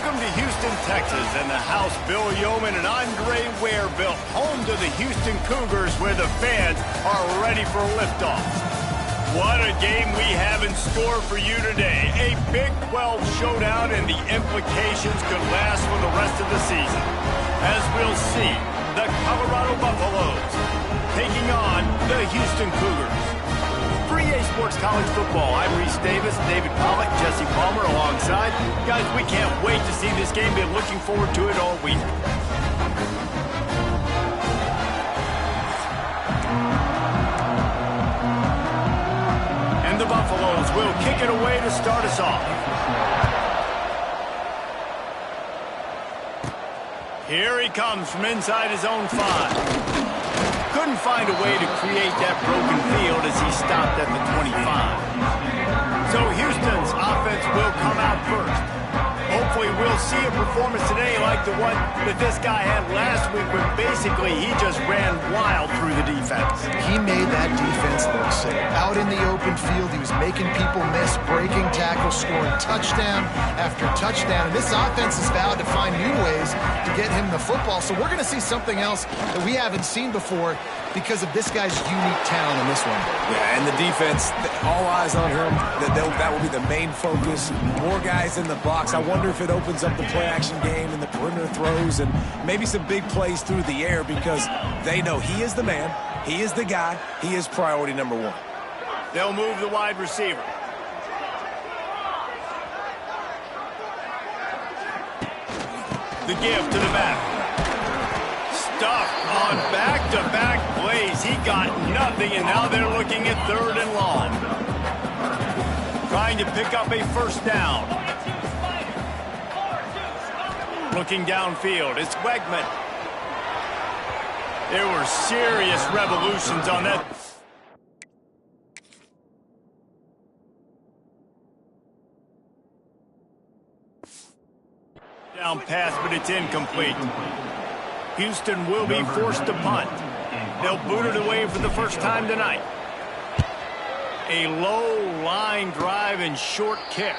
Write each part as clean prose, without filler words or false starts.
Welcome to Houston, Texas, and the house Bill Yeoman and Andre Ware built, home to the Houston Cougars, where the fans are ready for liftoff. What a game we have in store for you today. A Big 12 showdown, and the implications could last for the rest of the season. As we'll see, the Colorado Buffaloes taking on the Houston Cougars. For EA Sports College Football, I'm Reese Davis, David Pollock, Jesse Palmer alongside. Guys, we can't wait to see this game. Been looking forward to it all week. And the Buffaloes will kick it away to start us off. Here he comes from inside his own 5. Couldn't find a way to create that broken field as he stopped at the 25. So Houston's offense will come out first. Hopefully we'll see a performance today like the one that this guy had last week, where basically he just ran wild through the defense. He made that defense look safe. Out in the open field, he was making people miss, breaking tackles, scoring touchdown after touchdown. And this offense has vowed to find new ways to get him the football. So we're going to see something else that we haven't seen before because of this guy's unique talent in this one. Yeah, and the defense, all eyes on him. That will be the main focus. More guys in the box. I wonder if it opens up the play-action game and the perimeter throws and maybe some big plays through the air, because they know he is the man, he is the guy, he is priority number 1. They'll move the wide receiver. The give to the back. Stuffed on back-to-back plays. He got nothing, and now they're looking at 3rd and long. Trying to pick up a first down. Looking downfield, it's Wegman. There were serious revolutions on that. Down pass, but it's incomplete. Houston will be forced to punt. They'll boot it away for the first time tonight. A low line drive and short kick.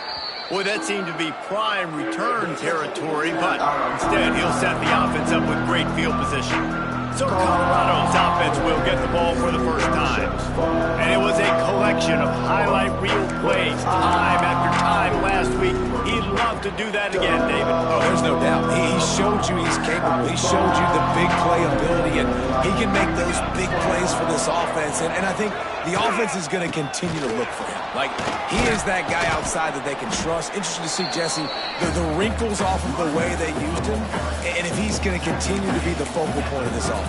Boy, that seemed to be prime return territory, but instead he'll set the offense up with great field position. So Colorado's offense will get the ball for the first time. And it was a collection of highlight reel plays, time after time last week. He'd love to do that again, David. Oh, there's no doubt. He showed you he's capable. He showed you the big play ability, and he can make those big plays for this offense. And I think the offense is going to continue to look for him. Like, he is that guy outside that they can trust. Interesting to see, Jesse, the wrinkles off of the way they used him, and if he's going to continue to be the focal point of this offense.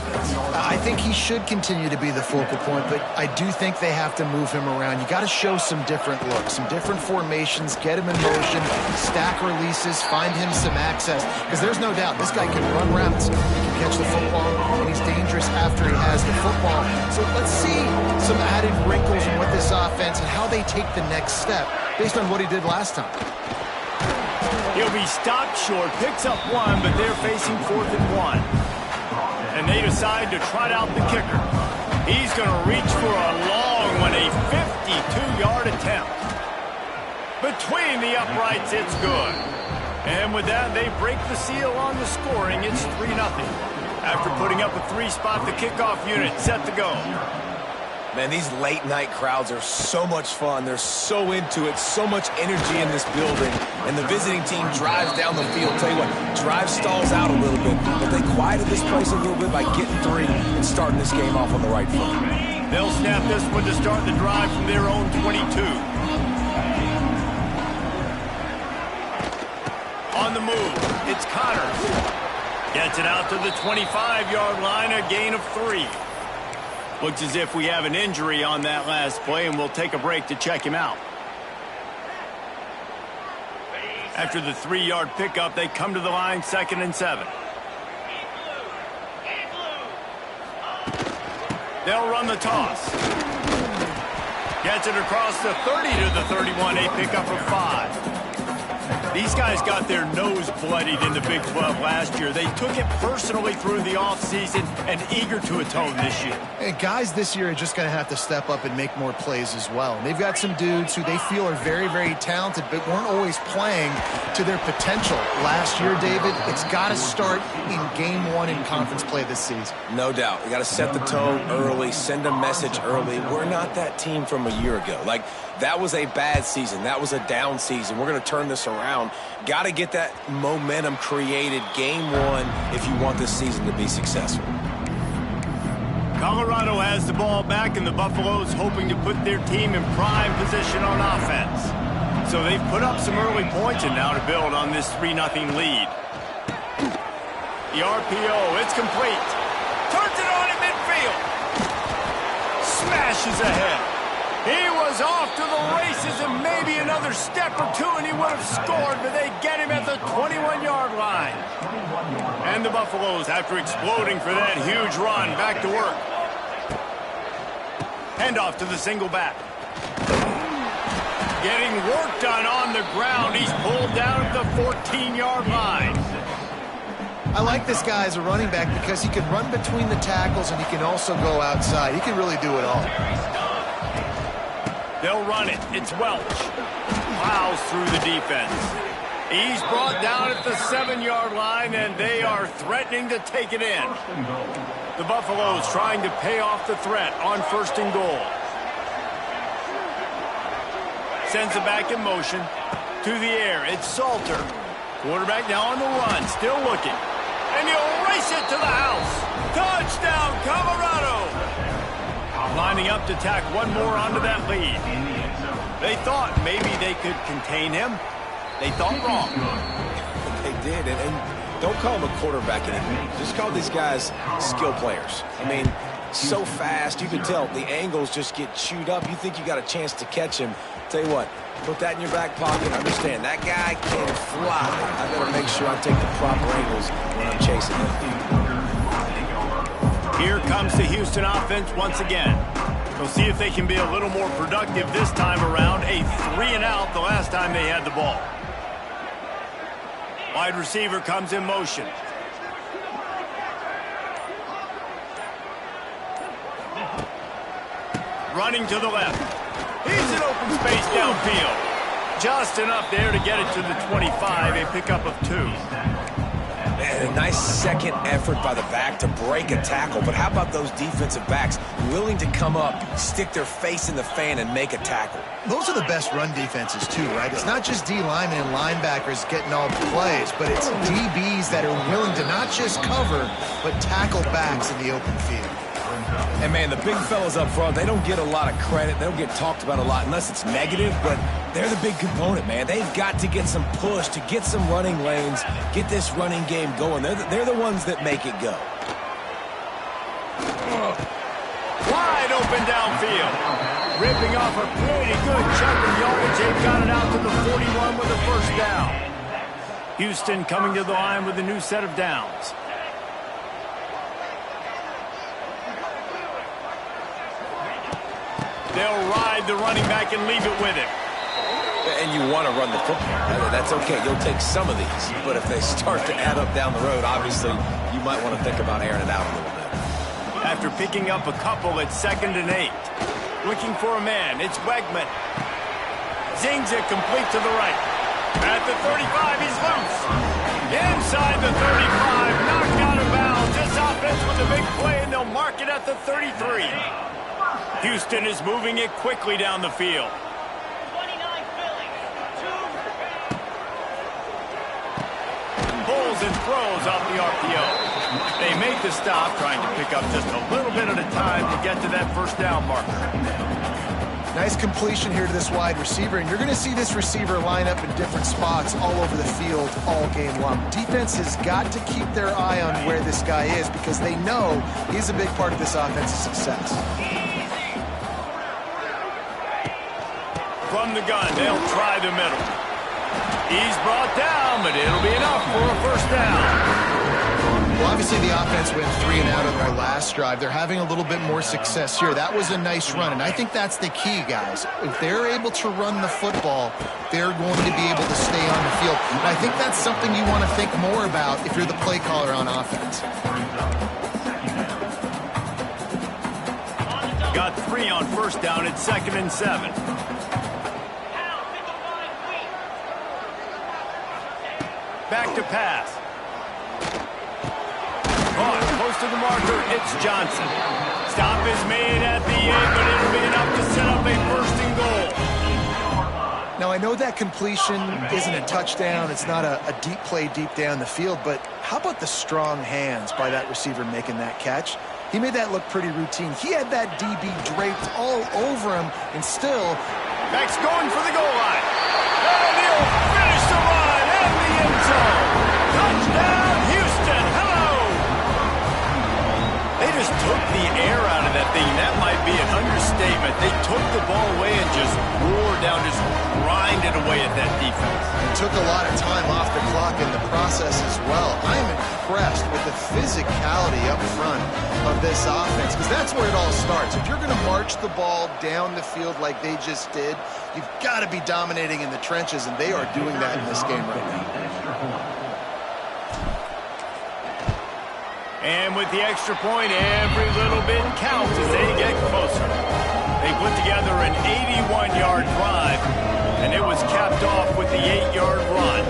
I think he should continue to be the focal point, but I do think they have to move him around. You got to show some different looks, some different formations, get him in motion, stack releases, find him some access, because there's no doubt this guy can run routes, he can catch the football, and he's dangerous after he has the football. So let's see some added wrinkles in what this offense and how they take the next step based on what he did last time. He'll be stopped short, picks up 1, but they're facing 4th and 1. And they decide to trot out the kicker. He's going to reach for a long one, a 52-yard attempt. Between the uprights, it's good. And with that, they break the seal on the scoring. It's 3-0. After putting up a 3-spot, the kickoff unit set to go. Man, these late-night crowds are so much fun. They're so into it, so much energy in this building. And the visiting team drives down the field. Tell you what, drive stalls out a little bit, but they quieted this place a little bit by getting 3 and starting this game off on the right foot. They'll snap this one to start the drive from their own 22. On the move, it's Connors. Gets it out to the 25-yard line, a gain of 3. Looks as if we have an injury on that last play, and we'll take a break to check him out. After the 3-yard pickup, they come to the line, 2nd and 7. They'll run the toss. Gets it across the 30 to the 31, a pickup of 5. These guys got their nose bloodied in the Big 12 last year. They took it personally through the offseason and eager to atone this year. And guys this year are just going to have to step up and make more plays as well. And they've got some dudes who they feel are very, very talented but weren't always playing to their potential. Last year, David, it's got to start in game one in conference play this season. No doubt. We got to set the tone early, send a message early. We're not that team from a year ago. Like, that was a bad season. That was a down season. We're going to turn this around. Got to get that momentum created game one if you want this season to be successful. Colorado has the ball back, and the Buffaloes hoping to put their team in prime position on offense. So they've put up some early points and now to build on this 3-0 lead. The RPO, it's complete. Turns it on in midfield. Smashes ahead. He was off to the races and maybe another step or two and he would have scored, but they get him at the 21-yard line. And the Buffaloes, after exploding for that huge run, back to work. Handoff to the single back. Getting work done on the ground. He's pulled down at the 14-yard line. I like this guy as a running back because he can run between the tackles and he can also go outside. He can really do it all. They'll run it. It's Welch. Plows through the defense. He's brought down at the 7-yard line, and they are threatening to take it in. The Buffaloes trying to pay off the threat on 1st and goal. Sends it back in motion. To the air. It's Salter. Quarterback now on the run. Still looking. And he'll race it to the house. Touchdown, Colorado! Lining up to tack one more onto that lead. They thought maybe they could contain him. They thought wrong. They did, and don't call him a quarterback anymore. Just call these guys skill players. I mean, so fast, you can tell the angles just get chewed up. You think you got a chance to catch him. Tell you what, put that in your back pocket. Understand, that guy can fly. I better make sure I take the proper angles when I'm chasing him. Here comes the Houston offense once again. We'll see if they can be a little more productive this time around. A 3-and-out the last time they had the ball. Wide receiver comes in motion. Running to the left. He's in open space downfield. Just enough there to get it to the 25, a pickup of 2. Man, a nice second effort by the back to break a tackle. But how about those defensive backs willing to come up, stick their face in the fan, and make a tackle? Those are the best run defenses, too, right? It's not just D linemen and linebackers getting all the plays, but it's DBs that are willing to not just cover, but tackle backs in the open field. And, man, the big fellas up front, they don't get a lot of credit. They don't get talked about a lot unless it's negative, but they're the big component, man. They've got to get some push, to get some running lanes, get this running game going. They're the ones that make it go. Wide open downfield. Ripping off a pretty good chunk of yardage. They've got it out to the 41 with a first down. Houston coming to the line with a new set of downs. They'll ride the running back and leave it with him. And you want to run the football. That's okay. You'll take some of these. But if they start to add up down the road, obviously, you might want to think about airing it out a little bit. After picking up a couple at 2nd and 8. Looking for a man. It's Wegman. Zings it complete to the right. At the 35, he's loose. Inside the 35, knocked out of bounds. This offense with a big play, and they'll mark it at the 33. Houston is moving it quickly down the field. Pulls and throws off the RPO. They make the stop, trying to pick up just a little bit at a time to get to that first down marker. Nice completion here to this wide receiver, and you're going to see this receiver line up in different spots all over the field all game long. Defense has got to keep their eye on where this guy is because they know he's a big part of this offense's success. From the gun, they'll try the middle. He's brought down, but it'll be enough for a first down. Well, obviously the offense went 3 and out on their last drive. They're having a little bit more success here. That was a nice run, and I think that's the key, guys. If they're able to run the football, they're going to be able to stay on the field. And I think that's something you want to think more about if you're the play caller on offense. Got 3 on first down at 2nd and 7. Back to pass. Close to the marker, it's Johnson. Stop is made at the 8, but it'll be enough to set up a 1st and goal. Now, I know that completion isn't a touchdown. It's not a deep play deep down the field, but how about the strong hands by that receiver making that catch? He made that look pretty routine. He had that DB draped all over him, and still... Beck's going for the goal line. And he'll finish the run in the end zone. Touchdown, Houston. Hello. They just took the air out of that thing. That might be an understatement. They took the ball away and just roared down, just grinded away at that defense. It took a lot of time off the clock in the process as well. I'm impressed with the physicality up front of this offense, because that's where it all starts. If you're going to march the ball down the field like they just did, you've got to be dominating in the trenches, and they are doing that in this game right now. And with the extra point, every little bit counts as they get closer. They put together an 81-yard drive, and it was capped off with the 8-yard run.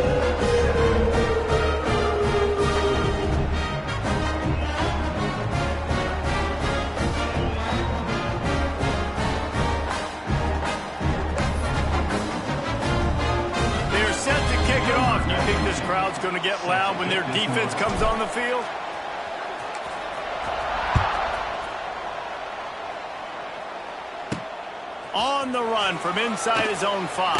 They're set to kick it off. You think this crowd's going to get loud when their defense comes on the field? On the run from inside his own 5.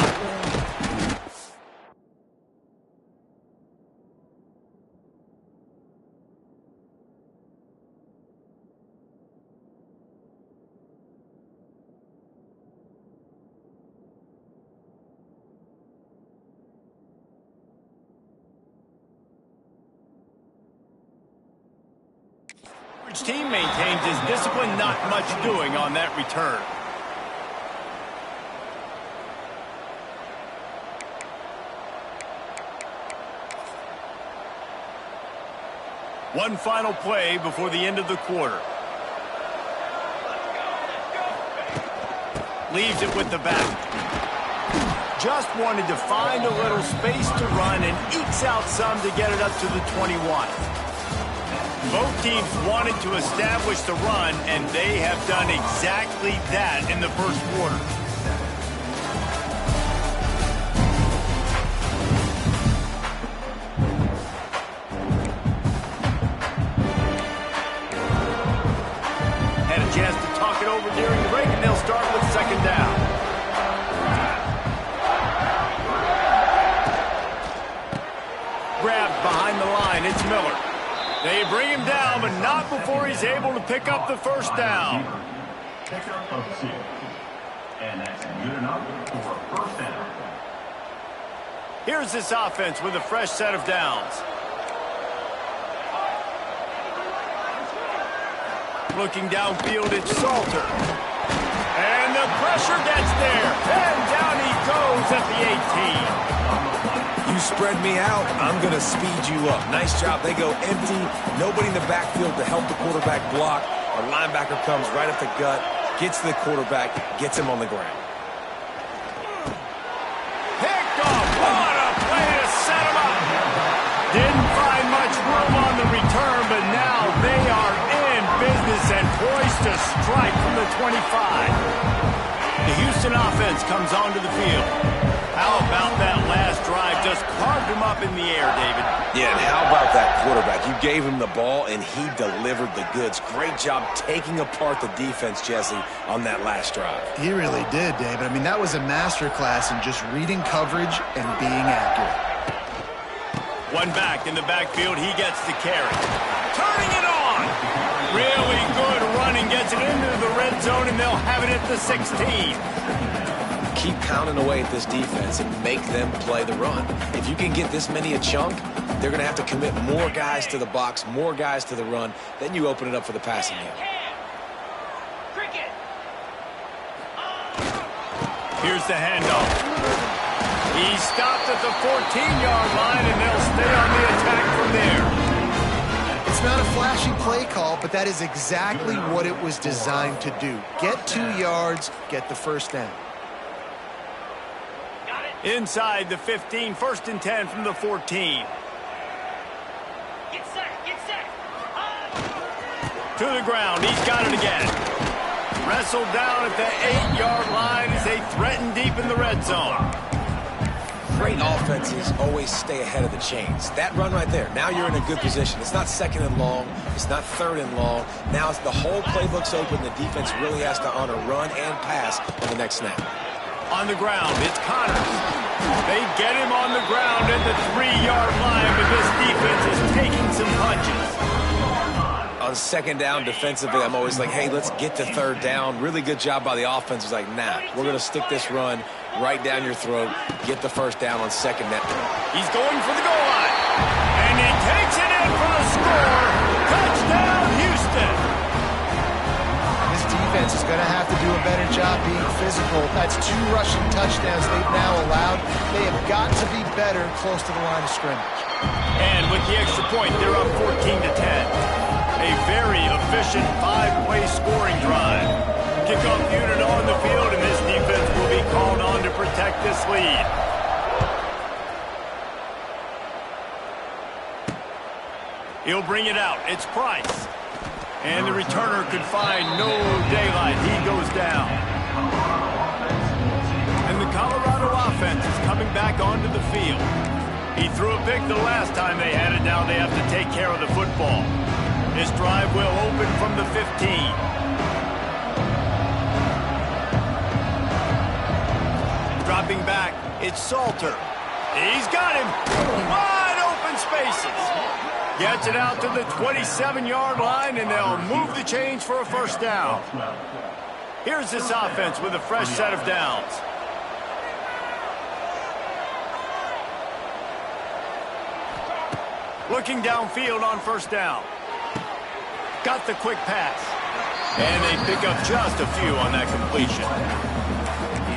Which team maintains his discipline, not much doing on that return. One final play before the end of the quarter. Leaves it with the back. Just wanted to find a little space to run and ekes out some to get it up to the 21. Both teams wanted to establish the run, and they have done exactly that in the first quarter. Chance to talk it over during the break, and they'll start with 2nd down. Grabbed behind the line, it's Miller. They bring him down, but not before he's able to pick up the 1st down. Pickup of 6. And that's good enough for a 1st down. Here's this offense with a fresh set of downs. Looking downfield, it's Salter. And the pressure gets there. And down he goes at the 18. You spread me out, I'm going to speed you up. Nice job. They go empty. Nobody in the backfield to help the quarterback block. Our linebacker comes right up the gut, gets to the quarterback, gets him on the ground. Picked off. What a play to set him up. Didn't find much room on the return, but now they are in business and poised to strike from the 25. The Houston offense comes onto the field. How about that last drive? Just carved him up in the air, David. Yeah, and how about that quarterback? You gave him the ball, and he delivered the goods. Great job taking apart the defense, Jesse, on that last drive. He really did, David. I mean, that was a masterclass in just reading coverage and being accurate. One back in the backfield. He gets the carry. Turning it on. Really good running. Gets it into the red zone, and they'll have it at the 16. Keep pounding away at this defense and make them play the run. If you can get this many a chunk, they're going to have to commit more guys to the box, more guys to the run. Then you open it up for the passing game. Here's the handoff. He stopped at the 14-yard line, and they'll stay on the attack from there. It's not a flashy play call, but that is exactly what it was designed to do. Get 2 yards, get the first down. Inside the 15, 1st and 10 from the 14. Get set, get set. To the ground, he's got it again. Wrestled down at the 8-yard line as they threaten deep in the red zone. Great offenses always stay ahead of the chains. That run right there, now you're in a good position. It's not 2nd and long. It's not 3rd and long. Now the whole playbook's open. The defense really has to honor run and pass on the next snap. On the ground, it's Connors. They get him on the ground at the 3-yard line, but this defense is taking some punches. On 2nd down defensively, I'm always like, hey, let's get to 3rd down. Really good job by the offense. It's like, nah, we're going to stick this run right down your throat, get the 1st down on 2nd down. He's going for the goal line, and he takes it in for the score. Touchdown, Houston. This defense is going to have to do a better job being physical. That's 2 rushing touchdowns they've now allowed. They have got to be better close to the line of scrimmage. And with the extra point, they're up 14-10. A very efficient 5-play scoring drive. Kickoff unit on the field, and this defense will be called on to protect this lead. He'll bring it out. It's Price. And the returner could find no daylight. He goes down. And the Colorado offense is coming back onto the field. He threw a pick the last time they had it. Now they have to take care of the football. This drive will open from the 15. Dropping back, it's Salter. He's got him. Wide open spaces. Gets it out to the 27-yard line, and they'll move the chains for a 1st down. Here's this offense with a fresh set of downs. Looking downfield on 1st down. Got the quick pass. And they pick up just a few on that completion.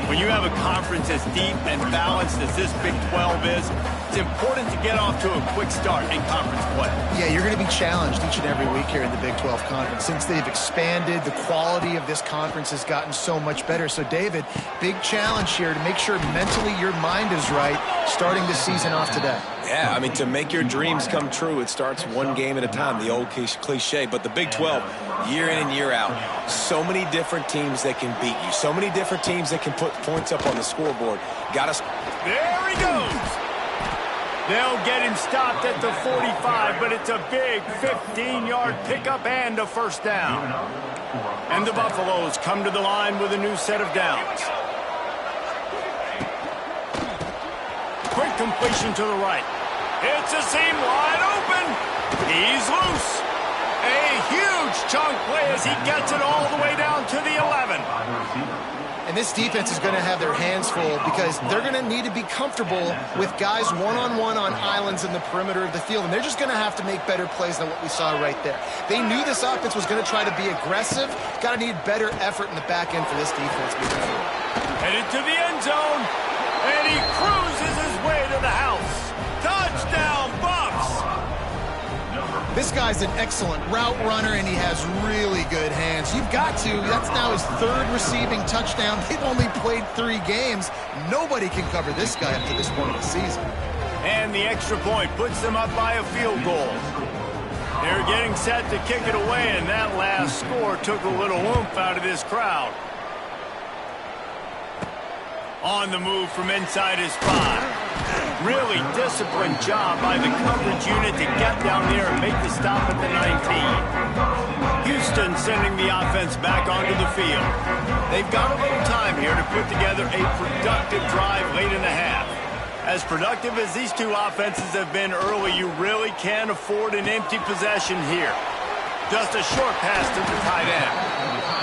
When you have a conference as deep and balanced as this Big 12 is, it's important to get off to a quick start in conference play. Yeah, you're going to be challenged each and every week here in the Big 12 Conference. Since they've expanded, the quality of this conference has gotten so much better. So, David, big challenge here to make sure mentally your mind is right starting the season off today. Yeah, I mean, to make your dreams come true, it starts one game at a time, the old cliche. But the Big 12, year in and year out, so many different teams that can beat you, so many different teams that can put points up on the scoreboard. There he goes. They'll get him stopped at the 45, but it's a big 15-yard pickup and a 1st down. And the Buffaloes come to the line with a new set of downs. Quick completion to the right. It's a seam wide open. He's loose. A huge chunk play as he gets it all the way down to the 11. And this defense is going to have their hands full because they're going to need to be comfortable with guys one-on-one on islands in the perimeter of the field. And they're just going to have to make better plays than what we saw right there. They knew this offense was going to try to be aggressive. Got to need better effort in the back end for this defense. Headed to the end zone. And he cruises his way to the house. Touchdown, Bucks! This guy's an excellent route runner, and he has really good hands. You've got to. That's now his 3rd receiving touchdown. They've only played 3 games. Nobody can cover this guy up to this point of the season. And the extra point puts them up by a field goal. They're getting set to kick it away, and that last score took a little oomph out of this crowd. On the move from inside his 5. Really disciplined job by the coverage unit to get down there and make the stop at the 19. Houston sending the offense back onto the field. They've got a little time here to put together a productive drive late in the half. As productive as these two offenses have been early, you really can't afford an empty possession here. Just a short pass to the tight end.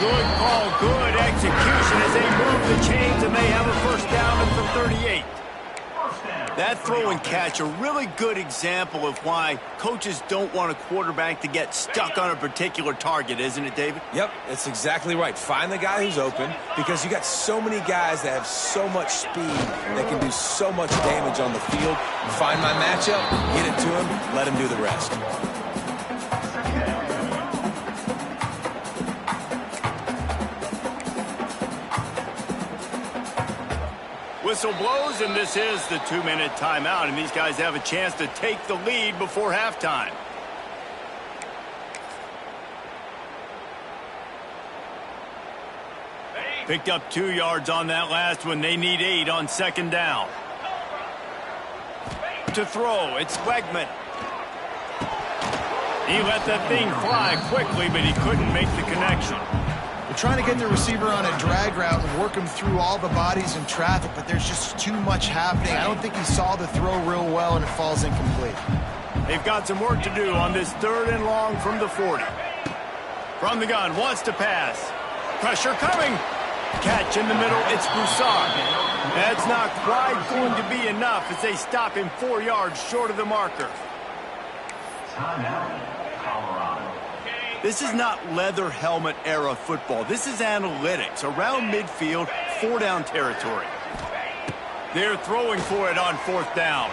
Good call, good execution as they move the chains, and they have a 1st down at the 38. That throw and catch, a really good example of why coaches don't want a quarterback to get stuck on a particular target, isn't it, David? Yep, that's exactly right. Find the guy who's open, because you got so many guys that have so much speed that can do so much damage on the field. Find my matchup, get it to him, let him do the rest. Whistle blows, and this is the 2-minute timeout, and these guys have a chance to take the lead before halftime. Picked up 2 yards on that last one. They need 8 on second down. To throw, it's Wegman. He let that thing fly quickly, but he couldn't make the connection. They're trying to get the receiver on a drag route and work him through all the bodies in traffic, but there's just too much happening. I don't think he saw the throw real well, and it falls incomplete. They've got some work to do on this 3rd and long from the 40. From the gun, wants to pass. Pressure coming. Catch in the middle, it's Broussard. That's not quite going to be enough as they stop him 4 yards short of the marker. Timeout, Colorado. This is not leather helmet era football. This is analytics. Around midfield, 4-down territory. They're throwing for it on 4th down.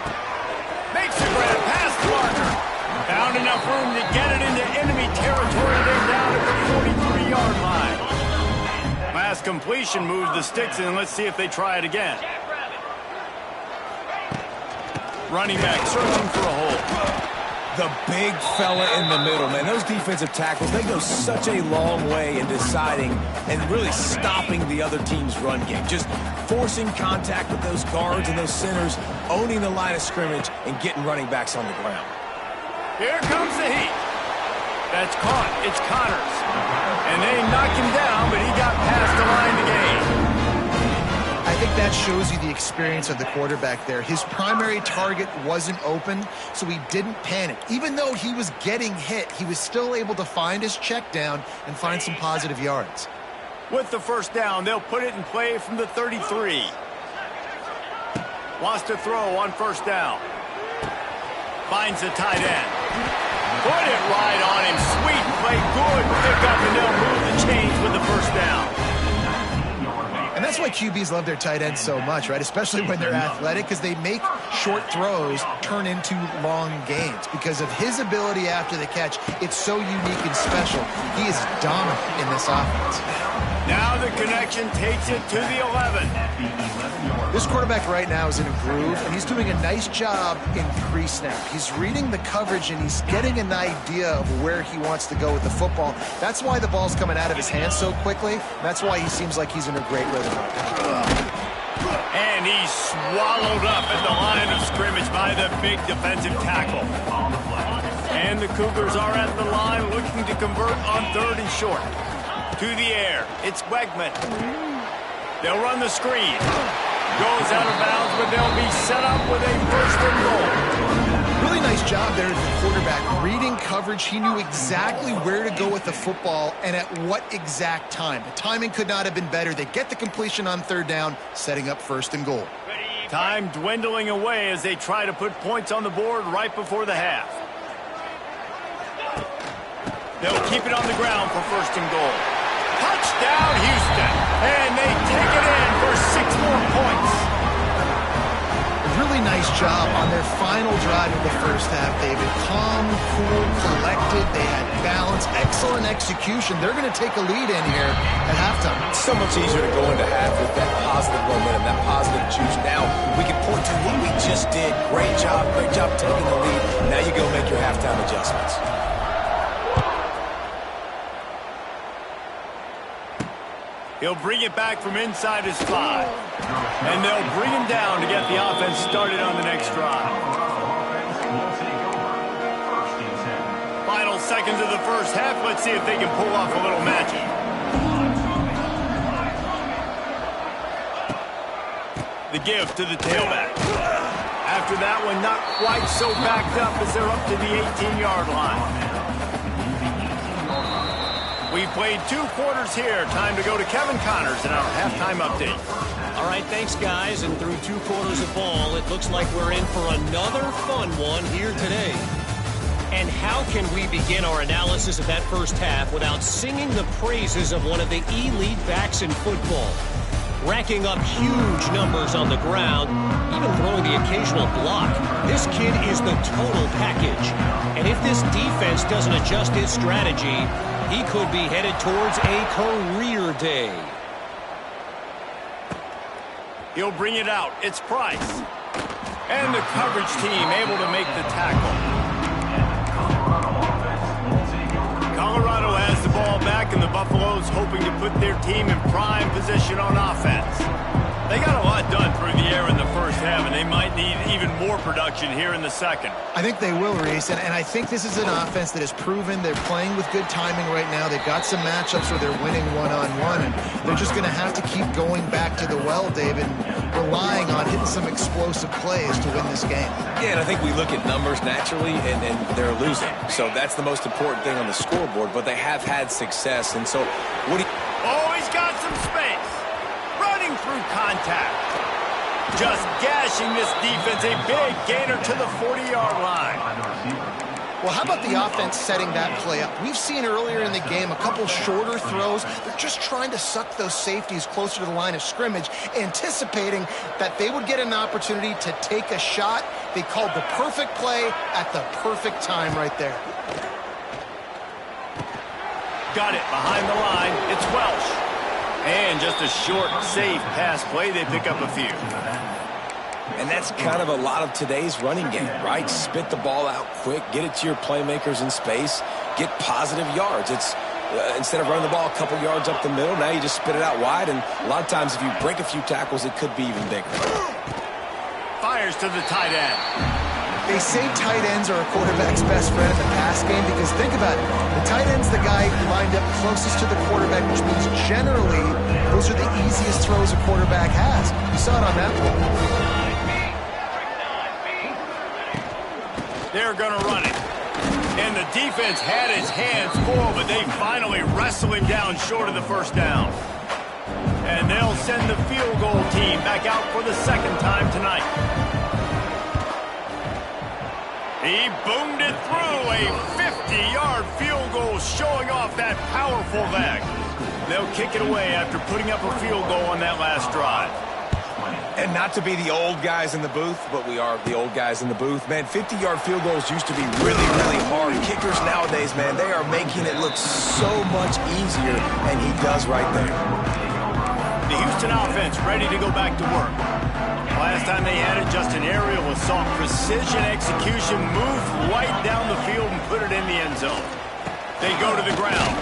Makes the grab past the marker. Found enough room to get it into enemy territory. They're down at the 43-yard line. Last completion moves the sticks in. Let's see if they try it again. Running back searching for a hole. The big fella in the middle, man. Those defensive tackles, they go such a long way in deciding and really stopping the other team's run game. Just forcing contact with those guards and those centers, owning the line of scrimmage, and getting running backs on the ground. Here comes the heat. That's caught. It's Connors. And they knocked him down, but he got past the line to gain. I think that shows you the experience of the quarterback there. His primary target wasn't open, so he didn't panic. Even though he was getting hit, he was still able to find his check down and find some positive yards. With the 1st down, they'll put it in play from the 33. Wants to throw on 1st down. Finds the tight end. Put it right on him. Sweet play, good pickup, and they'll move the chains with the 1st down. And that's why QBs love their tight ends so much, right? Especially when they're athletic, because they make short throws turn into long gains. Because of his ability after the catch, it's so unique and special. He is dominant in this offense. Now the connection takes it to the 11. This quarterback right now is in a groove, and he's doing a nice job in pre-snap. He's reading the coverage, and he's getting an idea of where he wants to go with the football. That's why the ball's coming out of his hands so quickly. That's why he seems like he's in a great rhythm right now. And he's swallowed up at the line of scrimmage by the big defensive tackle. And the Cougars are at the line looking to convert on 3rd and short. To the air, it's Wegman. They'll run the screen. Goes out of bounds, but they'll be set up with a 1st and goal. Really nice job there as the quarterback. Reading coverage, he knew exactly where to go with the football and at what exact time. The timing could not have been better. They get the completion on 3rd down, setting up 1st and goal. Time dwindling away as they try to put points on the board right before the half. They'll keep it on the ground for 1st and goal. Touchdown, Houston. And they take it in for 6 more points. A really nice job on their final drive of the 1st half, David. Calm, cool, collected. They had balance, excellent execution. They're going to take a lead in here at halftime. It's so much easier to go into half with that positive momentum, that positive juice. Now we can point to what we just did. Great job taking the lead. Now you go make your halftime adjustments. He'll bring it back from inside his 5. And they'll bring him down to get the offense started on the next drive. Final seconds of the 1st half. Let's see if they can pull off a little magic. The give to the tailback. After that one, not quite so backed up as they're up to the 18-yard line. We've played 2 quarters here. Time to go to Kevin Connors in our halftime update. All right, thanks, guys. And through 2 quarters of ball, it looks like we're in for another fun one here today. And how can we begin our analysis of that first half without singing the praises of one of the elite backs in football? Racking up huge numbers on the ground, even throwing the occasional block. This kid is the total package. And if this defense doesn't adjust its strategy, he could be headed towards a career day. He'll bring it out. It's Price. And the coverage team able to make the tackle. Colorado has the ball back, and the Buffaloes hoping to put their team in prime position on offense. They got a lot done through the air in the first half, and they might need even more production here in the second. I think they will, Reese, and I think this is an offense that has proven they're playing with good timing right now. They've got some matchups where they're winning one-on-one, and they're just going to have to keep going back to the well, David, relying on hitting some explosive plays to win this game. Yeah, and I think we look at numbers naturally, and they're losing. So that's the most important thing on the scoreboard, but they have had success. And so what do you... Oh, he's got some space. Running through contact. Just gashing this defense. A big gainer to the 40-yard line. Well, how about the offense setting that play up? We've seen earlier in the game a couple shorter throws. They're just trying to suck those safeties closer to the line of scrimmage, anticipating that they would get an opportunity to take a shot. They called the perfect play at the perfect time right there. Got it behind the line. It's Welsh. And just a short, safe pass play. They pick up a few. And that's kind of a lot of today's running game, right? Spit the ball out quick, get it to your playmakers in space, get positive yards. It's instead of running the ball a couple yards up the middle, now you just spit it out wide, and a lot of times if you break a few tackles, it could be even bigger. Fires to the tight end. They say tight ends are a quarterback's best friend in the pass game because think about it. The tight end's the guy lined up closest to the quarterback, which means generally those are the easiest throws a quarterback has. You saw it on that play. They're going to run it. And the defense had his hands full, but they finally wrestle him down short of the first down. And they'll send the field goal team back out for the second time tonight. He boomed it through. A 50-yard field goal showing off that powerful leg. They'll kick it away after putting up a field goal on that last drive. And not to be the old guys in the booth, but we are the old guys in the booth. Man, 50-yard field goals used to be really, really hard. Kickers nowadays, man, they are making it look so much easier, and he does right there. The Houston offense ready to go back to work. Last time they had it, just an aerial assault. Precision execution, move right down the field and put it in the end zone. They go to the ground.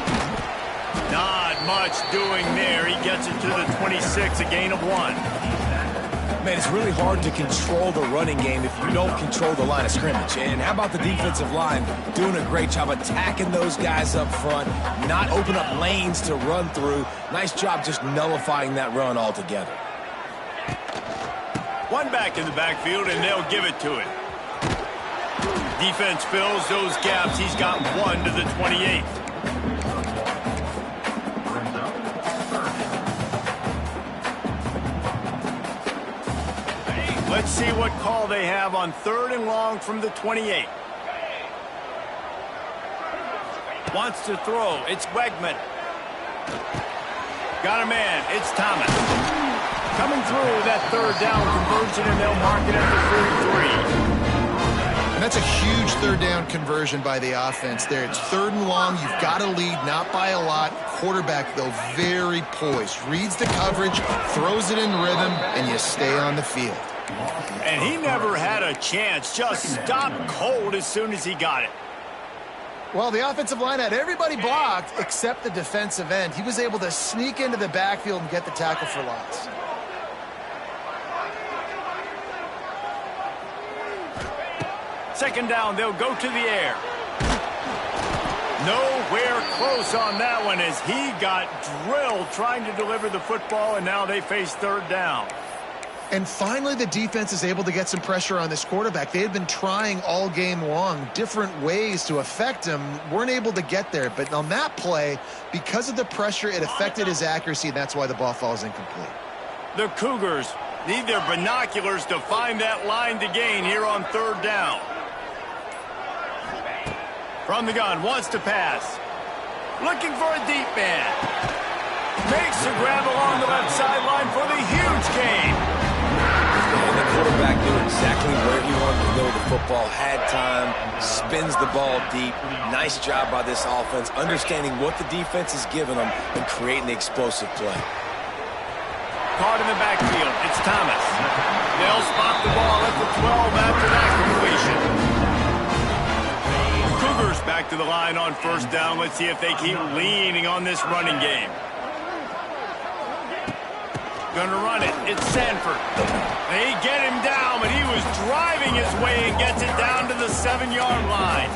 Not much doing there. He gets it to the 26, a gain of 1. Man, it's really hard to control the running game if you don't control the line of scrimmage. And how about the defensive line doing a great job attacking those guys up front, not open up lanes to run through. Nice job just nullifying that run altogether. One back in the backfield, and they'll give it to it. Defense fills those gaps. He's got 1 to the 28. Let's see what call they have on 3rd and long from the 28. Wants to throw. It's Wegman. Got a man. It's Thomas. Coming through that 3rd down conversion, and they'll mark it at the 33. And that's a huge 3rd down conversion by the offense there. It's 3rd and long. You've got to lead, not by a lot. Quarterback, though, very poised. Reads the coverage, throws it in rhythm, and you stay on the field. And he never had a chance. Just stopped cold as soon as he got it. Well, the offensive line had everybody blocked except the defensive end. He was able to sneak into the backfield and get the tackle for loss. Second down, they'll go to the air. Nowhere close on that one as he got drilled trying to deliver the football, and now they face 3rd down. And finally, the defense is able to get some pressure on this quarterback. They had been trying all game long different ways to affect him, weren't able to get there. But on that play, because of the pressure, it affected his accuracy, and that's why the ball falls incomplete. The Cougars need their binoculars to find that line to gain here on third down. From the gun, wants to pass. Looking for a deep man. Makes the grab along the left sideline for the huge gain. And the quarterback knew exactly where he wanted to go with the football, had time, spins the ball deep. Nice job by this offense, understanding what the defense is giving them and creating the explosive play. Caught in the backfield, it's Thomas. They'll spot the ball at the 12 after that completion. Cougars back to the line on first down. Let's see if they keep leaning on this running game. Gonna run it. It's Sanford. They get him down, but he was driving his way and gets it down to the 7-yard line.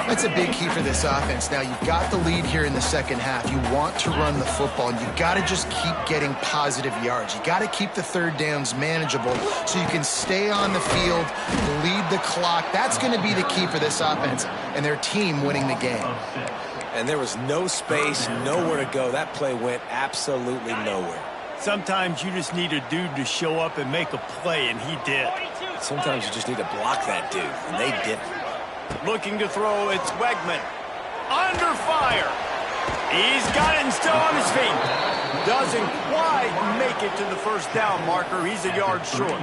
That's a big key for this offense. Now, you've got the lead here in the second half. You want to run the football, and you've got to just keep getting positive yards. You've got to keep the third downs manageable so you can stay on the field, lead the clock. That's going to be the key for this offense and their team winning the game. And there was no space, nowhere to go. That play went absolutely nowhere. Sometimes you just need a dude to show up and make a play, and he did. Sometimes you just need to block that dude, and they didn't. Looking to throw, it's Wegman. Under fire. He's got it and still on his feet. Doesn't quite make it to the first down marker. He's a yard short.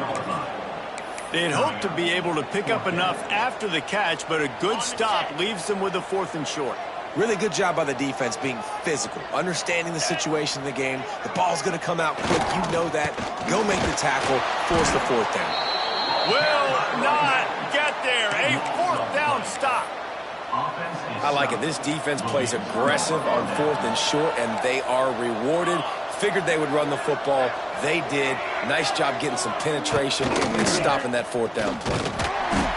They'd hoped to be able to pick up enough after the catch, but a good stop leaves them with a 4th and short. Really good job by the defense being physical, understanding the situation in the game. The ball's going to come out quick. You know that. Go make the tackle, force the 4th down. Will not get there. A 4th down stop. I like it. This defense plays aggressive on 4th and short, and they are rewarded. Figured they would run the football. They did. Nice job getting some penetration and stopping that 4th down play.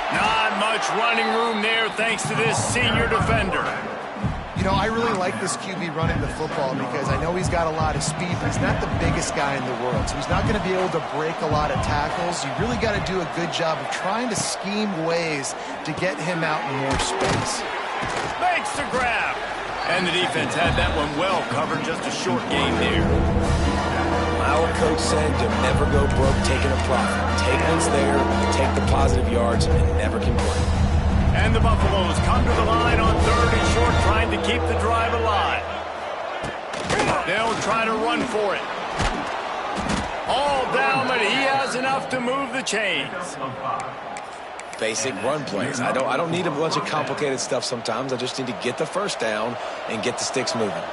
Not much running room there thanks to this senior defender. You know, I really like this QB running the football because I know he's got a lot of speed, but he's not the biggest guy in the world. So he's not going to be able to break a lot of tackles. You really got to do a good job of trying to scheme ways to get him out in more space. Makes the grab. And the defense had that one well covered. Just a short game there. Our coach said to never go broke taking a profit. Take what's there, take the positive yards, and never complain. And the Buffaloes come to the line on 3rd and short, trying to keep the drive alive. They'll try to run for it. All down, but he has enough to move the chains. Basic run plays. I don't need a bunch of complicated stuff sometimes. I just need to get the 1st down and get the sticks moving.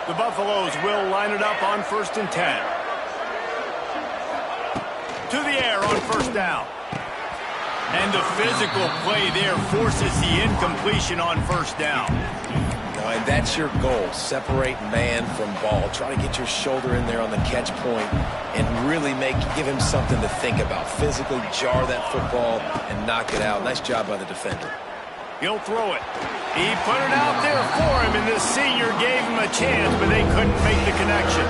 The Buffaloes will line it up on 1st and 10. To the air on 1st down. And the physical play there forces the incompletion on 1st down. And that's your goal. Separate man from ball. Try to get your shoulder in there on the catch point and really give him something to think about. Physically jar that football and knock it out. Nice job by the defender. He'll throw it. He put it out there for him, and the senior gave him a chance, but they couldn't make the connection.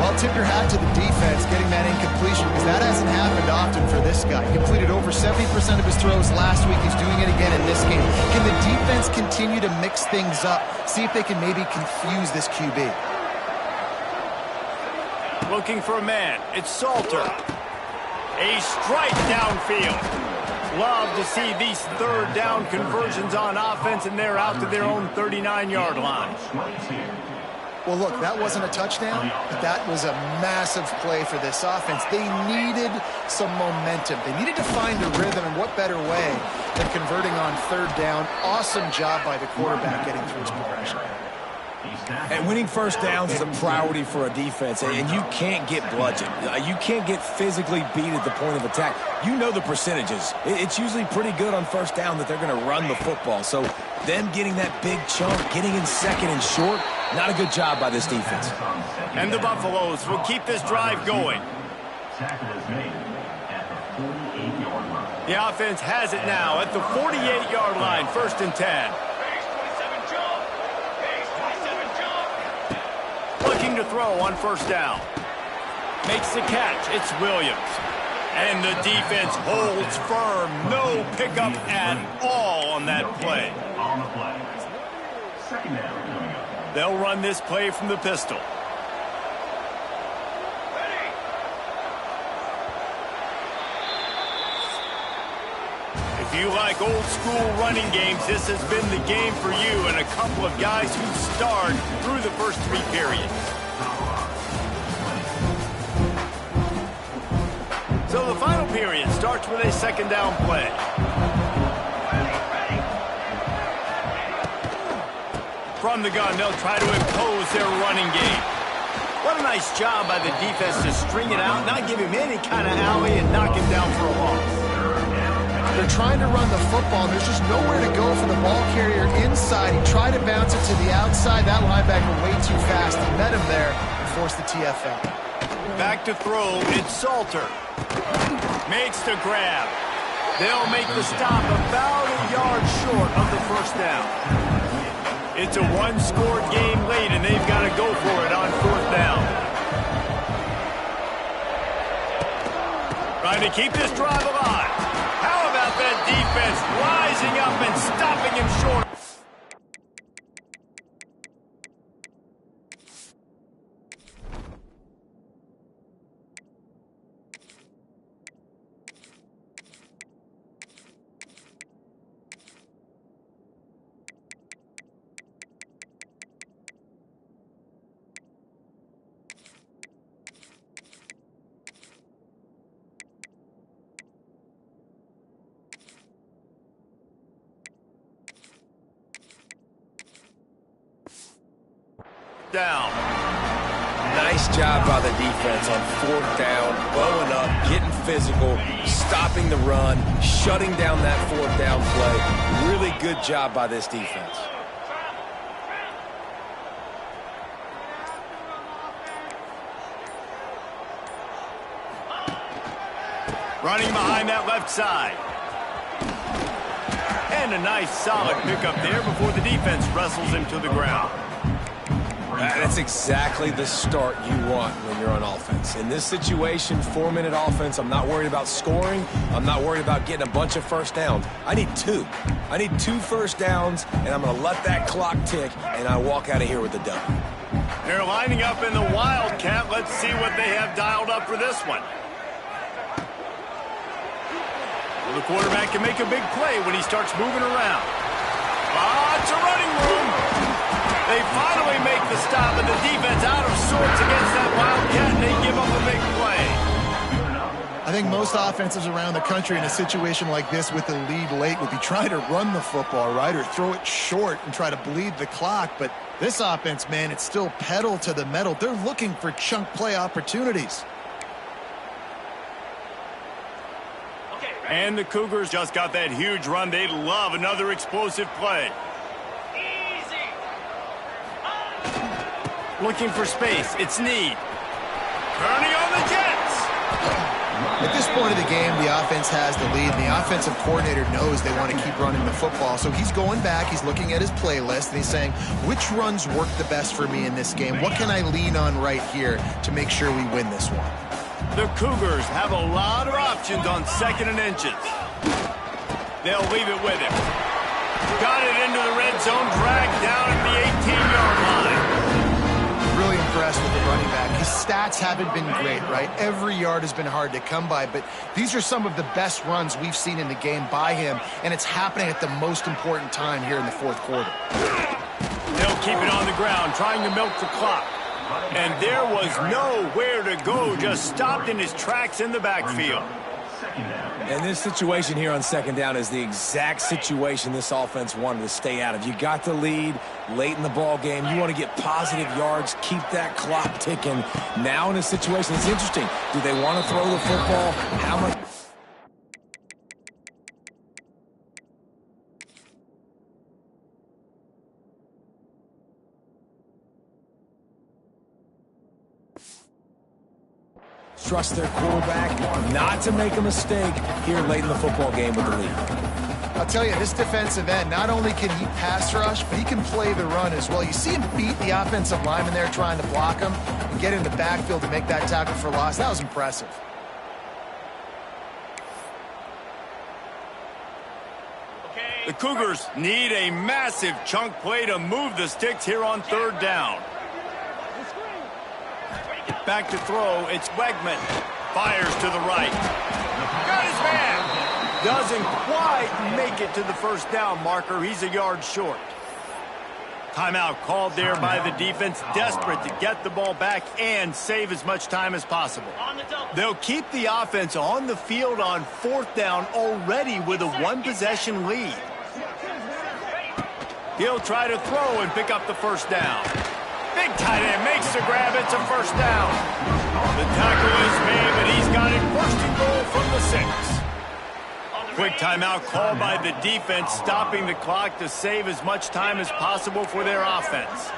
Well, tip your hat to the defense getting that incompletion because that hasn't happened often for this guy. He completed over 70% of his throws last week. He's doing it again in this game. Can the defense continue to mix things up? See if they can maybe confuse this QB. Looking for a man. It's Salter. A strike downfield. Love to see these 3rd down conversions on offense, and they're out to their own 39-yard line. Well, look, that wasn't a touchdown, but that was a massive play for this offense. They needed some momentum. They needed to find a rhythm, and what better way than converting on 3rd down. Awesome job by the quarterback getting through his progression. And winning 1st downs is a priority for a defense, and you can't get bludgeoned. You can't get physically beat at the point of attack. You know the percentages. It's usually pretty good on 1st down that they're going to run the football. So them getting that big chunk, getting in 2nd and short, not a good job by this defense. And the Buffaloes will keep this drive going. Tackle is made at the 48-yard line. The offense has it now at the 48-yard line, 1st and 10. Looking to throw on 1st down. Makes the catch. It's Williams. And the defense holds firm. No pickup at all on that play. On the play. Second down coming up. They'll run this play from the pistol. If you like old school running games, this has been the game for you and a couple of guys who starred through the first 3 periods. So the final period starts with a second down play. From the gun, they'll try to impose their running game. What a nice job by the defense to string it out, not give him any kind of alley, and knock him down for a loss. They're trying to run the football. There's just nowhere to go for the ball carrier inside. He tried to bounce it to the outside. That linebacker way too fast. He met him there and forced the TFL. Back to throw, it's Salter. Makes the grab. They'll make the stop about a yard short of the first down. It's a one-scored game late, and they've got to go for it on 4th down. Trying to keep this drive alive. How about that defense rising up and stopping him short? Down. Nice job by the defense on 4th down, bowing up, getting physical, stopping the run, shutting down that 4th down play. Really good job by this defense. Running behind that left side. And a nice solid pickup there before the defense wrestles him to the ground. That's exactly the start you want when you're on offense. In this situation, 4-minute offense, I'm not worried about scoring. I'm not worried about getting a bunch of first downs. I need 2. I need 2 first downs, and I'm going to let that clock tick, and I walk out of here with the W. They're lining up in the Wildcat. Let's see what they have dialed up for this one. Well, the quarterback can make a big play when he starts moving around. Lots of running room. They finally make the stop, and the defense out of sorts against that Wildcat, and they give up a big play. I think most offenses around the country in a situation like this with the lead late would be trying to run the football, right, or throw it short and try to bleed the clock. But this offense, man, it's still pedal to the metal. They're looking for chunk play opportunities. And the Cougars just got that huge run. They love another explosive play. Looking for space. It's Need. Turning on the Jets. At this point of the game, the offense has the lead. The offensive coordinator knows they want to keep running the football. So he's going back. He's looking at his playlist, and he's saying, which runs work the best for me in this game? What can I lean on right here to make sure we win this one? The Cougars have a lot of options on 2nd and inches. They'll leave it with him. Got it into the red zone, dragged down at the 18-yard line. Really impressed with the running back. His stats haven't been great, right? Every yard has been hard to come by, but these are some of the best runs we've seen in the game by him, and it's happening at the most important time here in the 4th quarter. They'll keep it on the ground, trying to milk the clock. And there was nowhere to go, just stopped in his tracks in the backfield. And this situation here on 2nd down is the exact situation this offense wanted to stay out of. You got the lead late in the ball game. You want to get positive yards, keep that clock ticking. Now in a situation, it's interesting. Do they want to throw the football? How much? Trust their quarterback not to make a mistake here late in the football game with the lead. I'll tell you, this defensive end, not only can he pass rush, but he can play the run as well. You see him beat the offensive lineman there trying to block him and get in the backfield to make that tackle for loss. That was impressive. The Cougars need a massive chunk play to move the sticks here on third down. Back to throw, it's Wegman. Fires to the right. Got his man. Doesn't quite make it to the first down marker. He's a yard short. Timeout called there by the defense, desperate to get the ball back and save as much time as possible. They'll keep the offense on the field on fourth down already with a one-possession lead. He'll try to throw and pick up the first down. Big tight end makes the grab. It's a first down. The tackle is made, but he's got it first and goal from the 6. Quick timeout called by the defense, stopping the clock to save as much time as possible for their offense.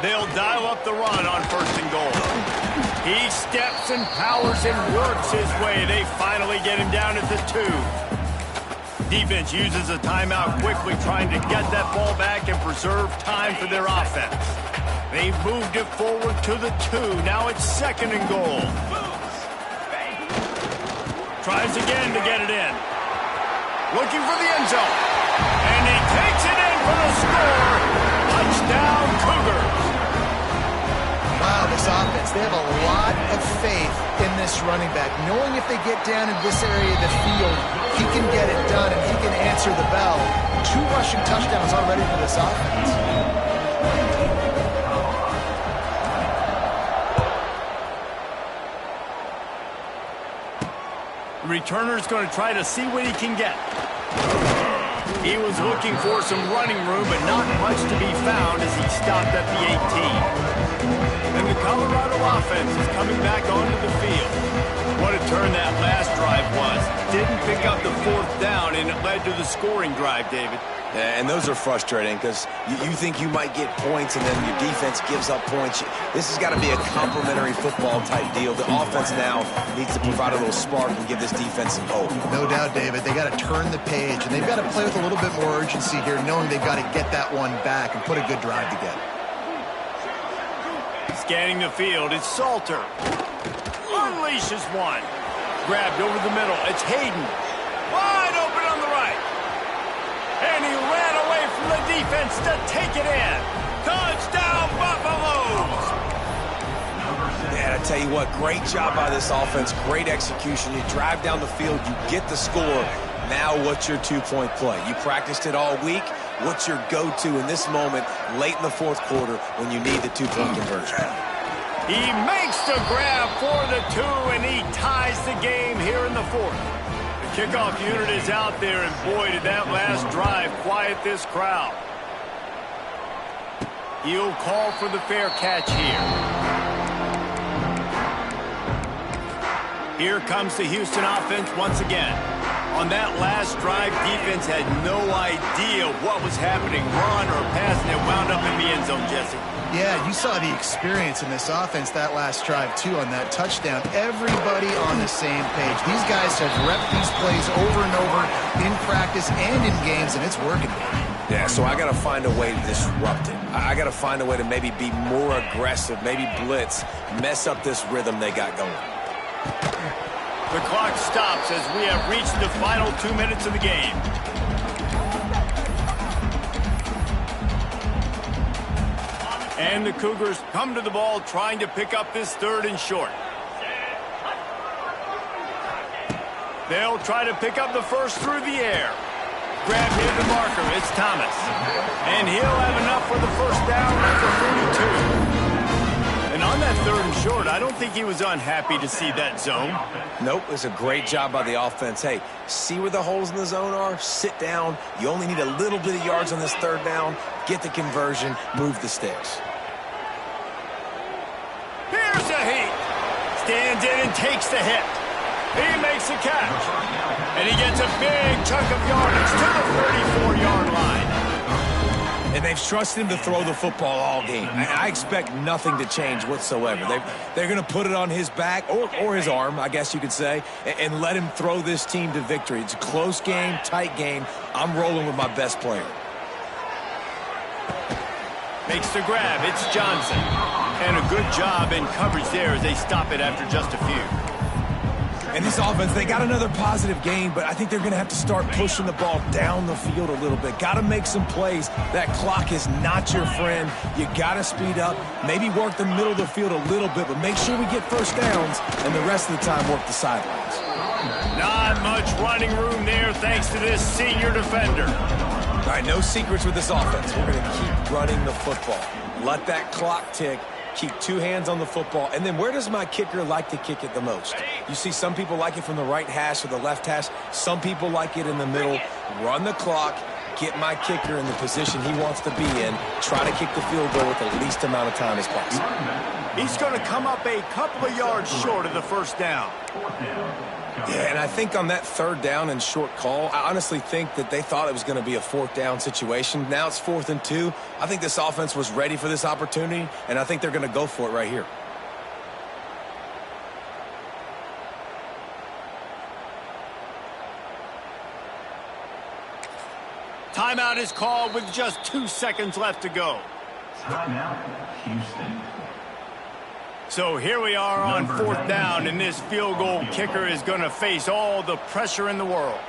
They'll dial up the run on first and goal. He steps and powers and works his way. They finally get him down at the 2. Defense uses a timeout quickly, trying to get that ball back and preserve time for their offense. They've moved it forward to the 2. Now it's second and goal. Tries again to get it in. Looking for the end zone. And he takes it in for the score. Touchdown, Cougars. Wow, this offense, they have a lot of faith in this running back, knowing if they get down in this area of the field, he can get it done and he can answer the bell. 2 rushing touchdowns already for this offense. The returner's going to try to see what he can get. He was looking for some running room, but not much to be found as he stopped at the 18. And the Colorado offense is coming back onto the field. What a turn that last drive was. Didn't pick up the fourth down, and it led to the scoring drive, David. Yeah, and those are frustrating because you think you might get points and then your defense gives up points. This has got to be a complementary football type deal. The offense now needs to provide a little spark and give this defense some hope. No doubt, David. They got to turn the page, and they've got to play with a little bit more urgency here, knowing they've got to get that one back and put a good drive together. Scanning the field, it's Salter. Unleashes one. Grabbed over the middle. It's Hayden. Wide open on the right. And he ran away from the defense to take it in. Touchdown, Buffaloes! Yeah, I tell you what, great job by this offense. Great execution. You drive down the field, you get the score. Now what's your 2-point play? You practiced it all week. What's your go-to in this moment late in the fourth quarter when you need the 2-point conversion? He makes the grab for the 2, and he ties the game here in the 4th. The kickoff unit is out there, and boy, did that last drive quiet this crowd. He'll call for the fair catch here. Here comes the Houston offense once again. On that last drive, defense had no idea what was happening. Run or pass, and it wound up in the end zone, Jesse. Yeah, you saw the experience in this offense that last drive, too, on that touchdown. Everybody on the same page. These guys have repped these plays over and over in practice and in games, and it's working. Yeah, so I got to find a way to disrupt it. I got to find a way to maybe be more aggressive, maybe blitz, mess up this rhythm they got going. The clock stops as we have reached the final 2 minutes of the game. And the Cougars come to the ball trying to pick up this 3rd and short. They'll try to pick up the first through the air. Grab near the marker, it's Thomas. And he'll have enough for the first down at the 42. And on that 3rd and short, I don't think he was unhappy to see that zone. Nope, it's a great job by the offense. Hey, see where the holes in the zone are? Sit down. You only need a little bit of yards on this 3rd down. Get the conversion, move the sticks. Here's a heat. Stands in and takes the hit. He makes the catch. And he gets a big chunk of yardage to the 34-yard line. And they They've trusted him to throw the football all game. I expect nothing to change whatsoever. They're going to put it on his back, or his arm, I guess you could say, and let him throw this team to victory. It's a close game, tight game. I'm rolling with my best player. Makes the grab. It's Johnson. And a good job in coverage there as they stop it after just a few. And this offense, they got another positive game, but I think they're going to have to start pushing the ball down the field a little bit. Got to make some plays. That clock is not your friend. You got to speed up, maybe work the middle of the field a little bit, but make sure we get first downs, and the rest of the time work the sidelines. Not much running room there thanks to this senior defender. All right, no secrets with this offense. We're going to keep running the football. Let that clock tick. Keep two hands on the football. And then where does my kicker like to kick it the most? You see some people like it from the right hash or the left hash. Some people like it in the middle. Run the clock. Get my kicker in the position he wants to be in. Try to kick the field goal with the least amount of time as possible. He's going to come up a couple of yards short of the first down. Yeah, and I think on that third down and short call, I honestly think that they thought it was going to be a fourth down situation. Now it's 4th and 2. I think this offense was ready for this opportunity, and I think they're going to go for it right here. Timeout is called with just 2 seconds left to go. Timeout, Houston. So here we are on 4th down, and this field goal kicker is going to face all the pressure in the world.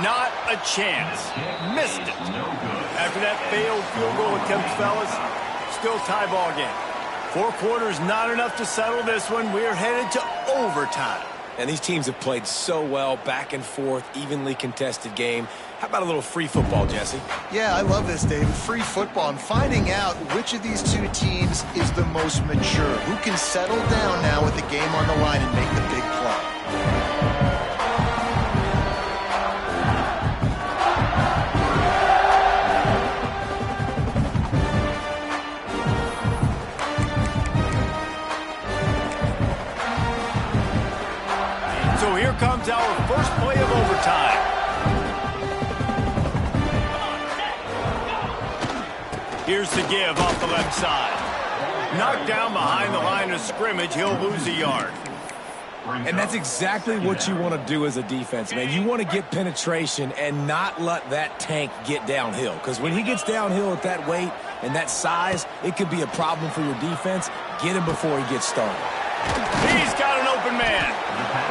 Not a chance. Missed it. After that failed field goal attempt, fellas, still tie ball game. 4 quarters not enough to settle this one. We're headed to overtime. And these teams have played so well, back and forth, evenly contested game. How about a little free football, Jesse? Yeah, I love this, David. Free football. I'm finding out which of these two teams is the most mature. Who can settle down now with the game on the line and make the big play. So here comes our first play of overtime. Here's the give off the left side. Knocked down behind the line of scrimmage, he'll lose a yard. And that's exactly what you want to do as a defense, man. You want to get penetration and not let that tank get downhill. Because when he gets downhill at that weight and that size, it could be a problem for your defense. Get him before he gets started. He's got an open man.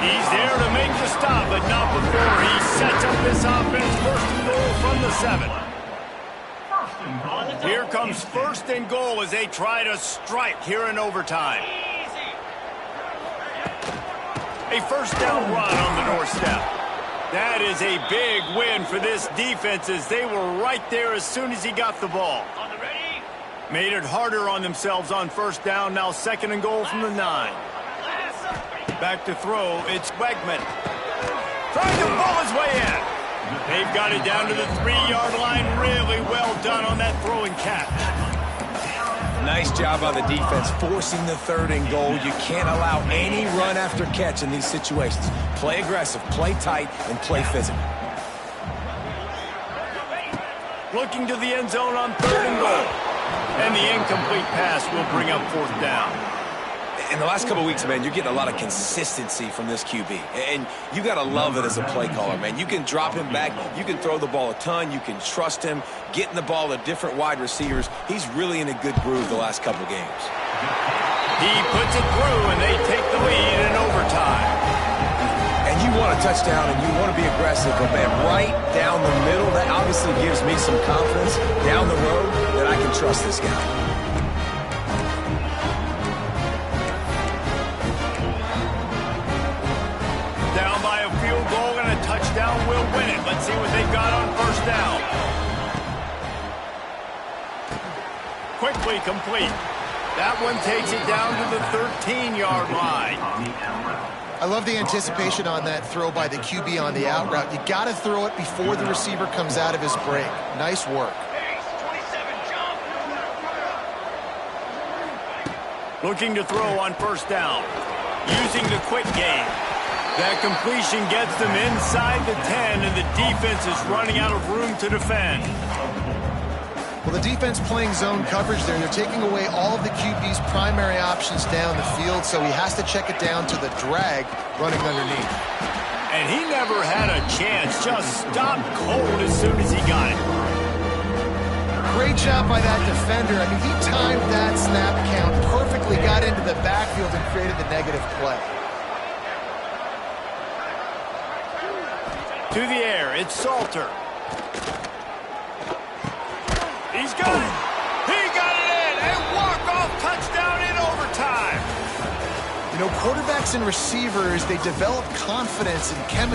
He's there to make the stop, but not before he sets up this offense. 1st and goal from the 7. Here comes 1st and goal as they try to strike here in overtime. A first down run on the doorstep. That is a big win for this defense as they were right there as soon as he got the ball. Made it harder on themselves on 1st down. Now 2nd and goal from the 9. Back to throw. It's Wegman. Trying to pull his way in. They've got it down to the 3-yard line. Really well done on that throwing catch. Nice job by the defense forcing the 3rd and goal. You can't allow any run after catch in these situations. Play aggressive, play tight, and play physical. Looking to the end zone on 3rd and goal. And the incomplete pass will bring up 4th down. In the last couple of weeks, man, you're getting a lot of consistency from this QB. And you got to love it as a play caller, man. You can drop him back. You can throw the ball a ton. You can trust him, getting the ball to different wide receivers. He's really in a good groove the last couple of games. He puts it through, and they take the lead in overtime. And you want a touchdown, and you want to be aggressive, but, man, right down the middle, that obviously gives me some confidence down the road that I can trust this guy. Touchdown will win it. Let's see what they've got on 1st down. Quickly complete. That one takes it down to the 13-yard line. I love the anticipation on that throw by the QB on the out route. You got to throw it before the receiver comes out of his break. Nice work. Looking to throw on 1st down. Using the quick game. That completion gets them inside the 10, and the defense is running out of room to defend. Well, the defense playing zone coverage there. They're taking away all of the QB's primary options down the field, so he has to check it down to the drag running underneath. And he never had a chance. Just stopped cold as soon as he got it. Great job by that defender. I mean, he timed that snap count perfectly, got into the backfield and created the negative play. To the air, it's Salter. He's got it. He got it in. A walk-off touchdown in overtime. You know, quarterbacks and receivers, they develop confidence and chemistry.